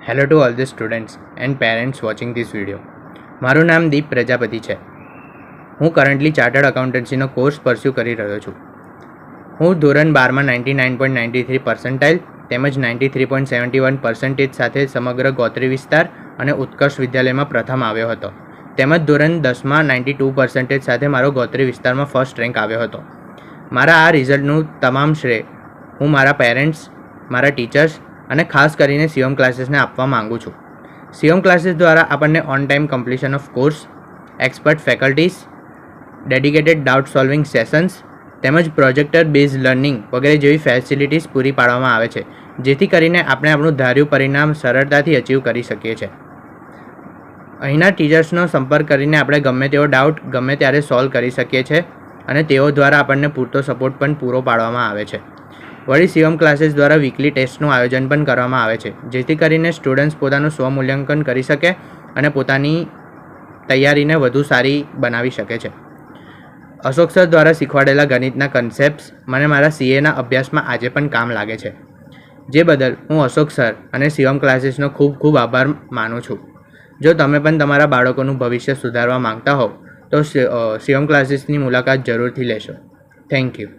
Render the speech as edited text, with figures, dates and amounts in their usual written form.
Hello to all the students and parents watching this video. મારું નામ દીપ પ્રજાપતિ છે. હું કરન્ટલી ચાર્ટર્ડ અકાઉન્ટન્સીનો કોર્સ પરસ્યુ કરી રહ્યો છું. હું ધોરણ 12માં 99.93 પર્સન્ટાઇલ તેમજ 93.71% સાથે સમગ્ર ગોત્રી વિસ્તાર અને ઉત્કર્ષ વિદ્યાલયમાં પ્રથમ આવ્યો હતો. તેમજ ધોરણ 10માં 92% સાથે મારો ગોત્રી વિસ્તારમાં ફર્સ્ટ રેન્ક આવ્યો હતો. મારા આ રિઝલ્ટનું તમામ શ્રેય હું મારા પેરેન્ટ્સ, મારા ટીચર્સ અને ખાસ કરીને સીઓમ ક્લાસીસને આપવા માંગુ છું. સીઓમ ક્લાસીસ દ્વારા આપણને on time completion of course, expert faculties, dedicated doubt solving sessions તેમજ પ્રોજેક્ટર બેઝ લર્નિંગ વગેરે જેવી ફેસિલિટીઝ પૂરી પાડવામાં આવે છે, જેથી કરીને આપણે આપણું ધાર્યું પરિણામ સરળતાથી અચીવ કરી શકીએ છીએ. અહીંના ટીચર્સનો સંપર્ક કરીને આપણે ગમે તેવો ડાઉટ ગમે ત્યારે સોલ્વ કરી શકીએ છીએ અને તેઓ દ્વારા આપણને પૂરતો સપોર્ટ પણ પૂરો પાડવામાં આવે છે. વળી સીઓમ ક્લાસીસ દ્વારા વીકલી ટેસ્ટનું આયોજન પણ કરવામાં આવે છે, જેથી કરીને સ્ટુડન્ટ્સ પોતાનું સ્વમૂલ્યાંકન કરી શકે અને પોતાની તૈયારીને વધુ સારી બનાવી શકે છે. અશોક સર દ્વારા શીખવાડેલા ગણિતના કન્સેપ્ટ્સ મને મારા સીએના અભ્યાસમાં આજે પણ કામ લાગે છે, જે બદલ હું અશોક સર અને સીઓમ ક્લાસીસનો ખૂબ ખૂબ આભાર માનું છું. જો તમે પણ તમારા બાળકોનું ભવિષ્ય સુધારવા માંગતા હો તો સીઓમ ક્લાસીસની મુલાકાત જરૂરથી લેશો. Thank you.